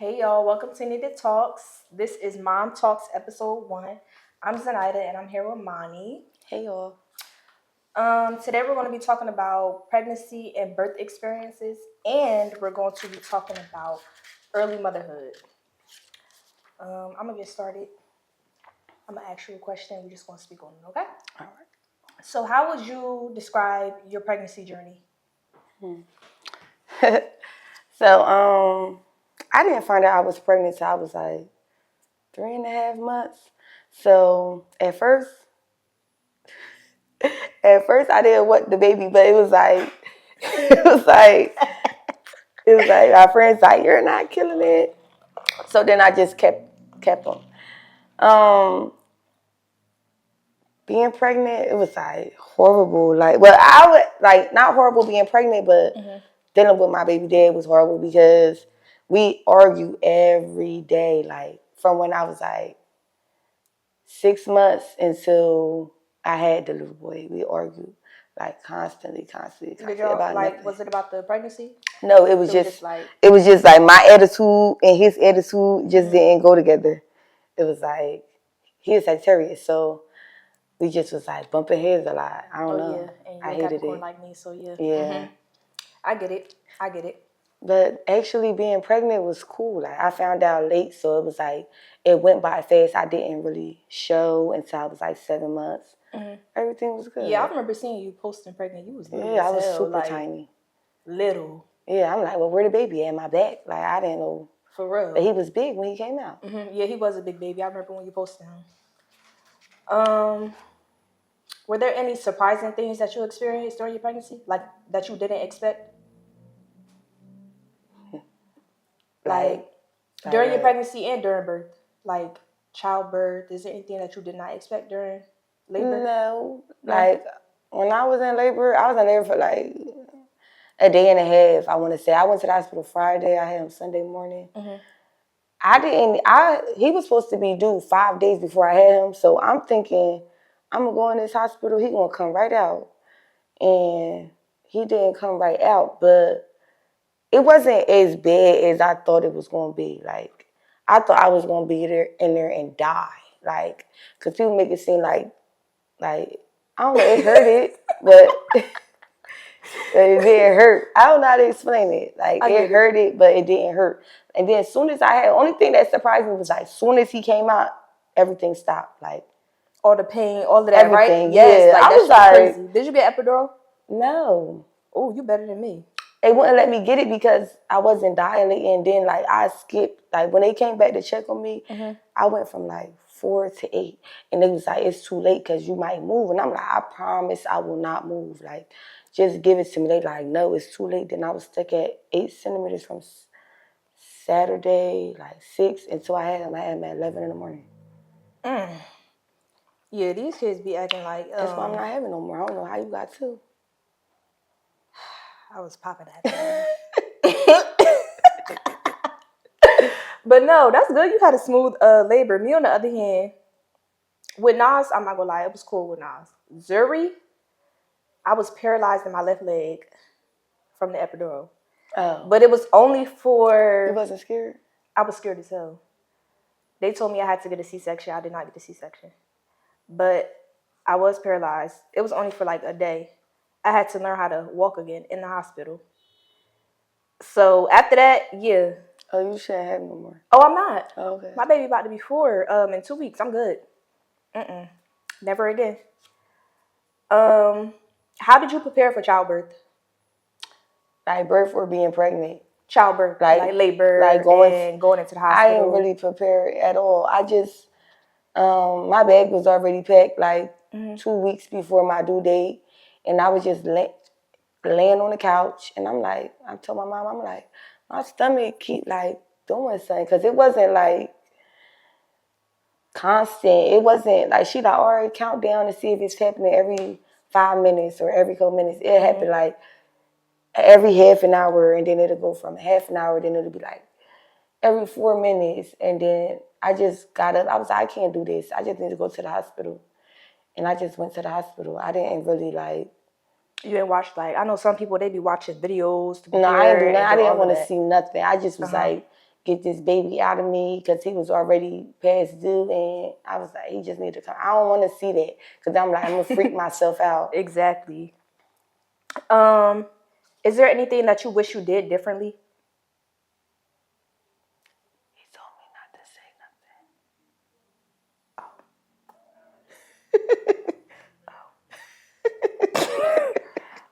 Hey y'all, welcome to Nyduh Talks. This is Mom Talks episode 1. I'm Zenaida and I'm here with Mani. Hey y'all. Today we're going to be talking about pregnancy and birth experiences, and we're going to be talking about early motherhood. I'm going to get started. I'm going to ask you a question. We're just going to speak on it, okay? All right. So how would you describe your pregnancy journey? So, I didn't find out I was pregnant till I was like 3.5 months. So at first I didn't want the baby, but it was like my friends like, you're not killing it. So then I just kept on. Being pregnant, it was like horrible. I would like not horrible being pregnant, but dealing with my baby dad was horrible because we argue every day. Like from when I was like 6 months until I had the little boy, we argued like constantly Did y'all, about nothing. was it about the pregnancy? No, it was just like my attitude and his attitude just didn't go together. It was like he was Sagittarius, so we just was like bumping heads a lot. I don't know. Yeah, and I you're hated Capricorn it. like me, so yeah. Yeah. I get it. But actually being pregnant was cool. Like I found out late, so it was like it went by fast. I didn't really show until I was like 7 months. Everything was good. Yeah, I remember seeing you posting pregnant. You was little. Yeah, I was hell, super like, tiny. Little. Yeah, I'm like, well, where the baby at? My back? Like I didn't know. For real. But he was big when he came out. Yeah, he was a big baby. I remember when you posted him. Were there any surprising things that you experienced during your pregnancy, like that you didn't expect? Like during your pregnancy and during birth, like childbirth. Is there anything that you did not expect during labor? No. Like when I was in labor for like a day and a half. I want to say I went to the hospital Friday. I had him Sunday morning. He was supposed to be due 5 days before I had him. So I'm thinking, I'm going to go in this hospital. He going to come right out. And he didn't come right out. But it wasn't as bad as I thought it was going to be. Like, I thought I was going to be in there and die. Like, because people make it seem like, I don't know, it hurted, but it didn't hurt. I don't know how to explain it. Like, it hurted, but it didn't hurt. And then as soon as only thing that surprised me was like, as soon as he came out, everything stopped. Like, all the pain, all of that, everything, right? Yes, yeah. like, I was like, crazy. Did you get epidural? No. Oh, you better than me. They wouldn't let me get it because I wasn't dilating. And then, like, I skipped. Like, when they came back to check on me, I went from, like, 4 to 8. And they was like, it's too late because you might move. And I'm like, I promise I will not move. Like, just give it to me. They like, no, it's too late. Then I was stuck at 8 centimeters from Saturday, like 6, until I had him at 11 in the morning. Yeah, these kids be acting like... That's why I'm not having no more. I don't know how you got 2. I was popping at But no, that's good. You had a smooth labor. Me, on the other hand, with Nas, I'm not gonna lie, it was cool with Nas. Zuri, I was paralyzed in my left leg from the epidural. Oh. But it was only for... You wasn't scared? I was scared as hell. They told me I had to get a C-section. I did not get the C-section. But I was paralyzed. It was only for like a day. I had to learn how to walk again in the hospital. So after that, yeah. Oh, you shouldn't have no more. Oh, I'm not. Oh, okay. My baby about to be 4 in 2 weeks. I'm good. Never again. How did you prepare for childbirth? Like birth or being pregnant? Childbirth, like labor, like going into the hospital. I didn't really prepare at all. I just, my bag was already packed like 2 weeks before my due date. And I was just laying on the couch. And I told my mom, I'm like, my stomach keep like doing something. Because it wasn't like constant. It wasn't like she like, all right, count down to see if it's happening every 5 minutes or every couple minutes. It happened like every half an hour, and then it'll go from half an hour, then it'll be like every 4 minutes. And then I just got up. I was like, I can't do this. I just need to go to the hospital. And I just went to the hospital. I didn't really like... You didn't watch, like, I know some people, they be watching videos. No, I didn't do nothing. I didn't want to see nothing. I just was like, get this baby out of me because he was already past due, and I was like, he just need to come. I don't want to see that because I'm like, I'm gonna freak myself out. Exactly. Is there anything that you wish you did differently? He told me not to say nothing.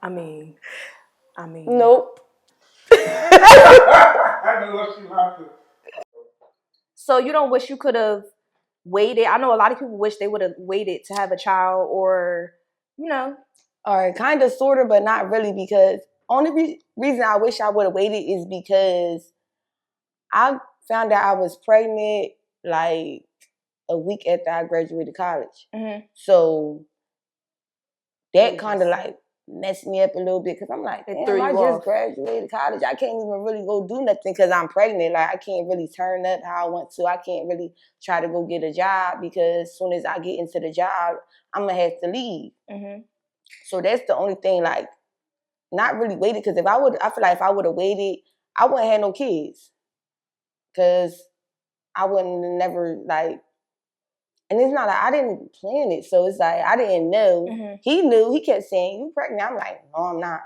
I mean. Nope. I knew what you have to. So you don't wish you could have waited? I know a lot of people wish they would have waited to have a child, or All right, kind of, sort of, but not really, because only reason I wish I would have waited is because I found out I was pregnant like a week after I graduated college. Mm-hmm. So that kind of like messed me up a little bit because I'm like, damn, I just graduated college. I can't even really go do nothing because I'm pregnant. Like, I can't really turn up how I want to. I can't really try to go get a job because as soon as I get into the job, I'm going to have to leave. Mm-hmm. So that's the only thing, like, not really waited, because I feel like if I would have waited, I wouldn't have no kids. Because I wouldn't have never, like, and it's not like I didn't plan it. So it's like, I didn't know. Mm-hmm. He knew. He kept saying, you pregnant? I'm like, no, I'm not.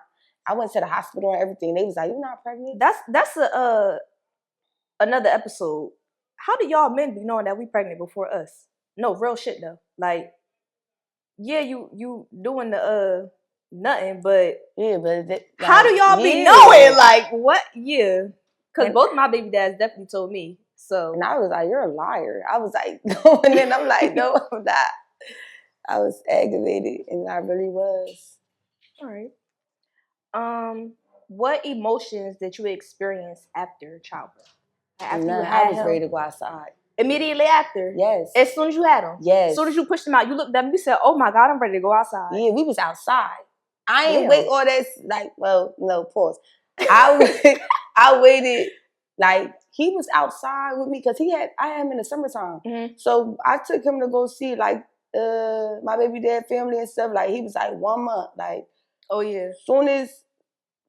I went to the hospital and everything. They was like, you're not pregnant? That's another episode. How do y'all men be knowing that we pregnant before us? No, real shit though. Like, yeah, you doing the nothing, but yeah, but how do y'all be knowing? Like, what? Yeah, because both my baby dads definitely told me. So, and I was like, you're a liar. I was like, going in. I'm like, no, I'm not. I was aggravated, and I really was. All right. What emotions did you experience after childbirth? After you had I was him? ready to go outside. Immediately after? Yes. As soon as you had him? Yes. As soon as you pushed him out, you looked at him, you said, oh my God, I'm ready to go outside. Yeah, we was outside. I ain't wait all that, like, well, no, pause. I waited, like, he was outside with me because I had him in the summertime. Mm-hmm. So I took him to go see, like, my baby dad family and stuff. Like, he was like 1 month. Like, oh yeah. Soon as,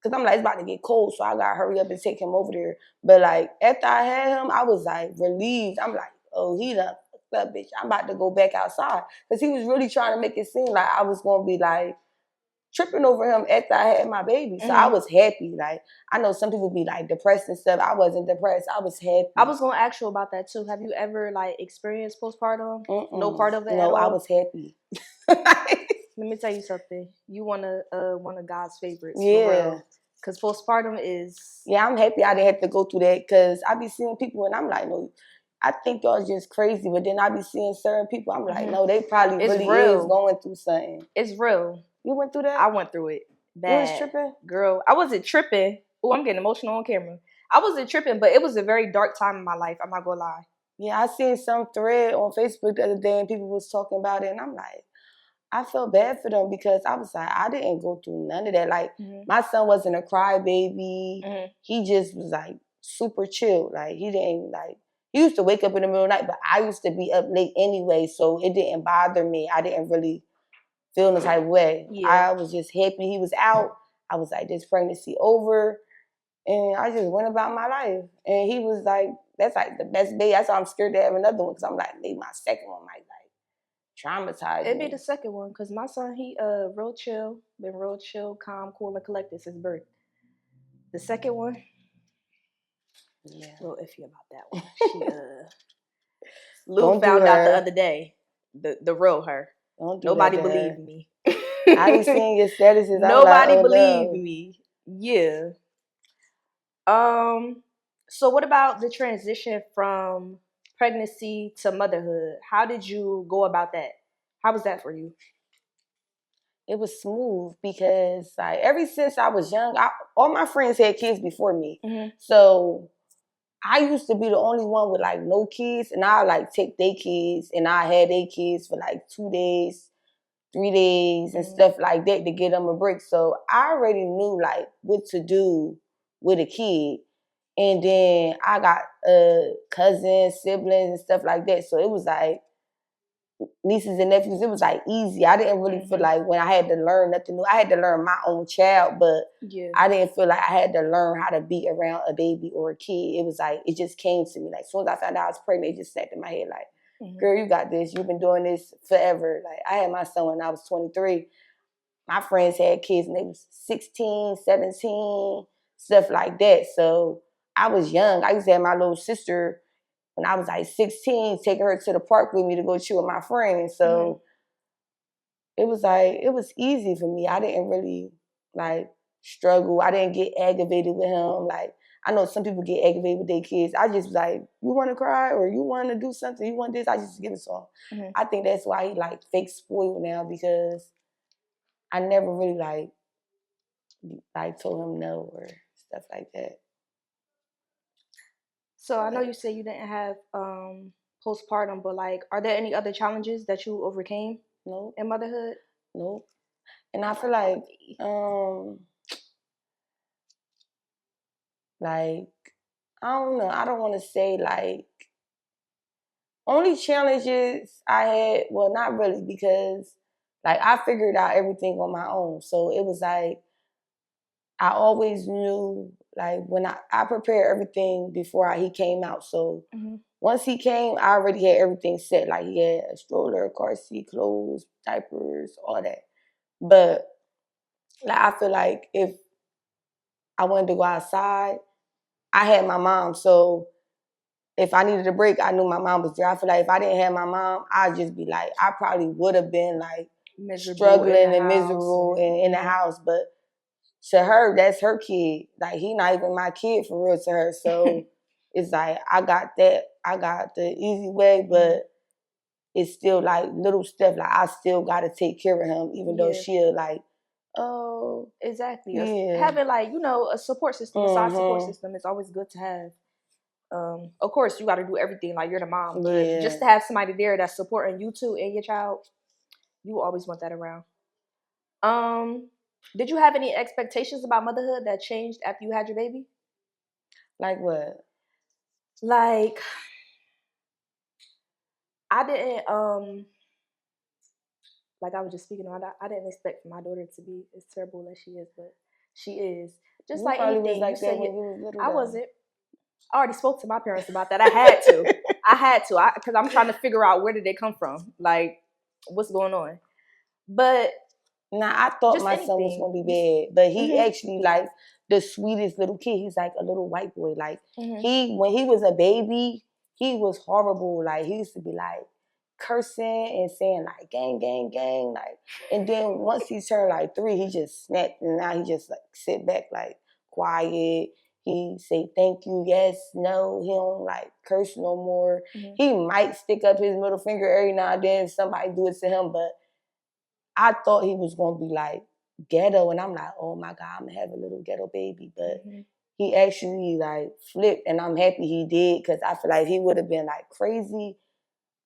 because I'm like, it's about to get cold, so I got to hurry up and take him over there. But, like, after I had him, I was, like, relieved. I'm like, oh, he done fucked up, bitch. I'm about to go back outside. Because he was really trying to make it seem like I was going to be, like, tripping over him after I had my baby. So I was happy. Like, I know some people be, like, depressed and stuff. I wasn't depressed. I was happy. I was going to ask you about that, too. Have you ever, like, experienced postpartum? No part of it No, at all? I was happy. Let me tell you something. You one of God's favorites. Yeah. For real. Because postpartum is... Yeah, I'm happy I didn't have to go through that, because I be seeing people and I'm like, no, I think y'all just crazy. But then I be seeing certain people, I'm like, no, they probably is going through something. It's real. You went through that? I went through it. Bad. You was tripping? Girl, I wasn't tripping. Oh, I'm getting emotional on camera. I wasn't tripping, but it was a very dark time in my life. I'm not going to lie. Yeah, I seen some thread on Facebook the other day and people was talking about it. And I'm like, I felt bad for them, because I was like, I didn't go through none of that. Like, my son wasn't a crybaby. He just was, like, super chill. Like, he used to wake up in the middle of the night, but I used to be up late anyway, so it didn't bother me. I didn't really feel the type of way. Yeah. I was just happy he was out. I was like, this pregnancy over. And I just went about my life. And he was like, that's like the best day. That's why I'm scared to have another one, because I'm like, maybe my second one might traumatize. It'd be the second one, because my son, he real chill, been real chill, calm, cool, and collected since birth. The second one, yeah, a little iffy about that one. She Lou found out the other day, the real her. Nobody believed me. I be seeing your statuses. Nobody believed me. Yeah. So what about the transition from pregnancy to motherhood? How did you go about that? How was that for you? It was smooth, because, like, ever since I was young, all my friends had kids before me. So I used to be the only one with, like, no kids, and I, like, take their kids, and I had their kids for, like, 2 days, 3 days, and stuff like that to get them a break. So I already knew, like, what to do with a kid. And then I got cousins, siblings, and stuff like that. So it was like, nieces and nephews, it was like easy. I didn't really feel like when I had to learn nothing new. I had to learn my own child, but I didn't feel like I had to learn how to be around a baby or a kid. It was like, it just came to me. Like, as soon as I found out I was pregnant, it just snapped in my head like, girl, you got this. You've been doing this forever. Like, I had my son when I was 23. My friends had kids and they was 16, 17, stuff like that. So I was young. I used to have my little sister when I was like 16, taking her to the park with me to go chill with my friends. So it was like, it was easy for me. I didn't really like struggle. I didn't get aggravated with him. Like, I know some people get aggravated with their kids. I just was like, you want to cry or you want to do something? You want this? I just give it to him. I think that's why he like fake spoiled now, because I never really like told him no or stuff like that. So I know you said you didn't have postpartum, but like, are there any other challenges that you overcame? Nope. In motherhood? Nope. And I feel like I don't know. I don't want to say like only challenges I had. Well, not really, because like I figured out everything on my own. So it was like I always knew, like when I prepared everything before he came out. So once he came, I already had everything set. Like he had a stroller, car seat, clothes, diapers, all that. But like I feel like if I wanted to go outside, I had my mom. So if I needed a break, I knew my mom was there. I feel like if I didn't have my mom, I'd just be like, I probably would have been like struggling and miserable in the house. But to her, that's her kid. Like, he not even my kid for real to her. So it's like, I got the easy way, but it's still like little stuff. Like, I still got to take care of him, even though she'll like, oh. Exactly. Yeah. Having like, a support system, a side support system is always good to have. Of course, you got to do everything like you're the mom, but just to have somebody there that's supporting you too and your child, you always want that around. Did you have any expectations about motherhood that changed after you had your baby? Like what? Like, I didn't, like I was just speaking on, I didn't expect my daughter to be as terrible as she is, but she is. Just you like anything. Was like that when you was little, I wasn't. I already spoke to my parents about that. I had to. Because I'm trying to figure out where did they come from. Like, what's going on? But I thought my son was gonna be bad, but he actually like the sweetest little kid. He's like a little white boy. Like when he was a baby, he was horrible. Like he used to be like cursing and saying like gang, gang, gang. Like, and then once he turned like 3, he just snapped, and now he just like sit back like quiet. He say thank you, yes, no. He don't like curse no more. He might stick up his middle finger every now and then if somebody do it to him, but I thought he was gonna be like ghetto, and I'm like, oh my God, I'm gonna have a little ghetto baby. But he actually like flipped, and I'm happy he did, because I feel like he would have been like crazy.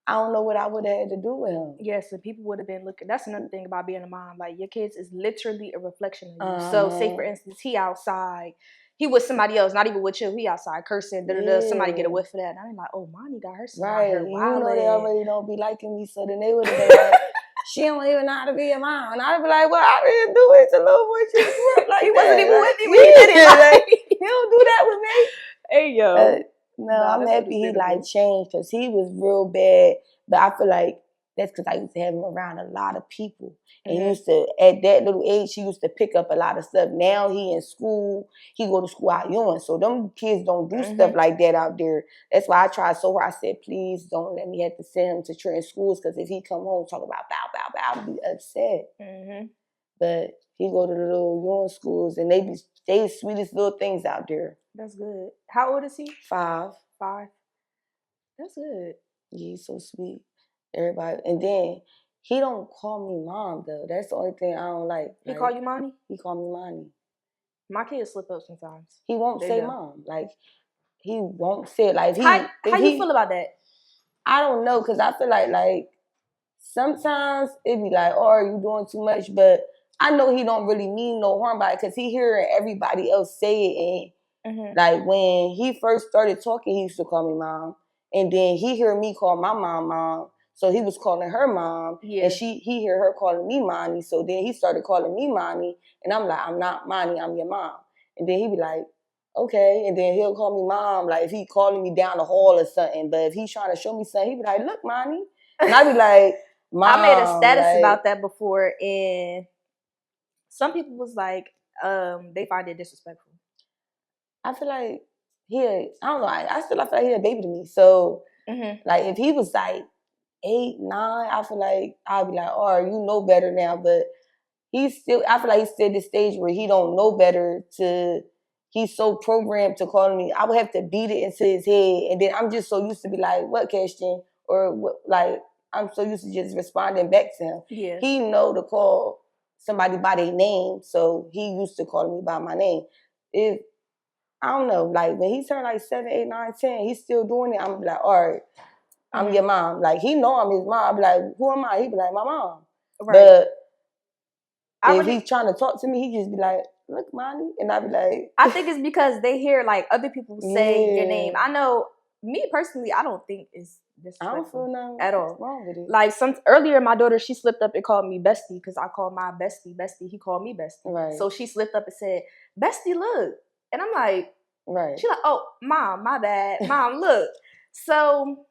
I don't know what I would have had to do with him. Yes, and people would have been looking. That's another thing about being a mom. Like, your kids is literally a reflection of you. So, say for instance, he outside, he with somebody else, not even with you. He outside cursing. Somebody get a whiff of that, and I'm like, oh, mommy got her son out here wilding. You know they already don't be liking me, so then they would have been like, she don't even know how to be a mom. And I'd be like, well, I didn't do it. The little boy just grew up like he wasn't even with me when he did it. Like, he don't do that with me. Hey, yo. No, I'm happy he like changed, because he was real bad. But I feel like that's because I used to have him around a lot of people. And he used to, at that little age, he used to pick up a lot of stuff. Now he in school. He go to school out Ewing. So them kids don't do stuff like that out there. That's why I tried so hard. I said, please don't let me have to send him to Trenton schools, because if he come home talk about bow, bow, bow, I'd be upset. But he go to the little Ewing schools, and they the sweetest little things out there. That's good. How old is he? 5. 5. That's good. Yeah, he's so sweet. Everybody. And then he don't call me mom, though. That's the only thing I don't like. He call you mommy? He call me mommy. My kids slip up sometimes. He won't say mom. Like, he won't say it. Like, how you feel about that? I don't know, because I feel like sometimes it be like, oh, are you doing too much? But I know he don't really mean no harm by it, because he hearing everybody else say it. And like, when he first started talking, he used to call me mom. And then he heard me call my mom mom. So he was calling her mom, Yeah. and he heard her calling me mommy. So then he started calling me mommy, and I'm like, I'm not mommy, I'm your mom. And then he be like, okay. And then he'll call me mom, like if he calling me down the hall or something. But if he's trying to show me something, he be like, look, mommy. And I be like, mom. I made a status like, about that before, and some people was like, they find it disrespectful. I feel like I don't know. I feel like he a baby to me. So like if he was like 8, 9, I feel like I'd be like, oh, you know better now. But I feel like he's still at the stage where he don't know better he's so programmed to call me. I would have to beat it into his head. And then I'm just so used to be like, what, Kirsten? Or what, like, I'm so used to just responding back to him. Yeah. He know to call somebody by their name. So he used to call me by my name. If I don't know, like when he turned like 7, 8, 9, 10, he's still doing it. I'm like, all right, I'm your mom. Like he know I'm his mom. I be like, who am I? He be like, my mom. Right. But if he's trying to talk to me, he just be like, look, mommy. And I be like, I think it's because they hear like other people say your name. I know me personally, I don't think it's disrespectful. I don't feel nothing at all wrong with it. Like earlier, my daughter, she slipped up and called me bestie because I called my bestie. He called me bestie. Right. So she slipped up and said, bestie, look. And I'm like, right. She's like, oh, mom, my bad. Mom, look. So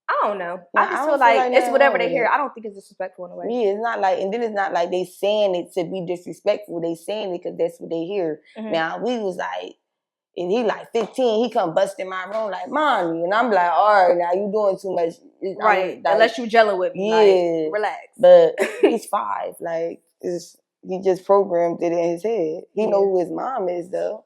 I don't know. I just feel like it's whatever they hear. I don't think it's disrespectful in a way. Yeah, it's not like, and then it's not like they saying it to be disrespectful. They saying it because that's what they hear. Now, we was like, and he like 15, he come bust in my room like, mommy. And I'm like, all right, now you doing too much. Right, like, unless you gelling with me, like, relax. But he's 5. Like, he just programmed it in his head. He know who his mom is, though.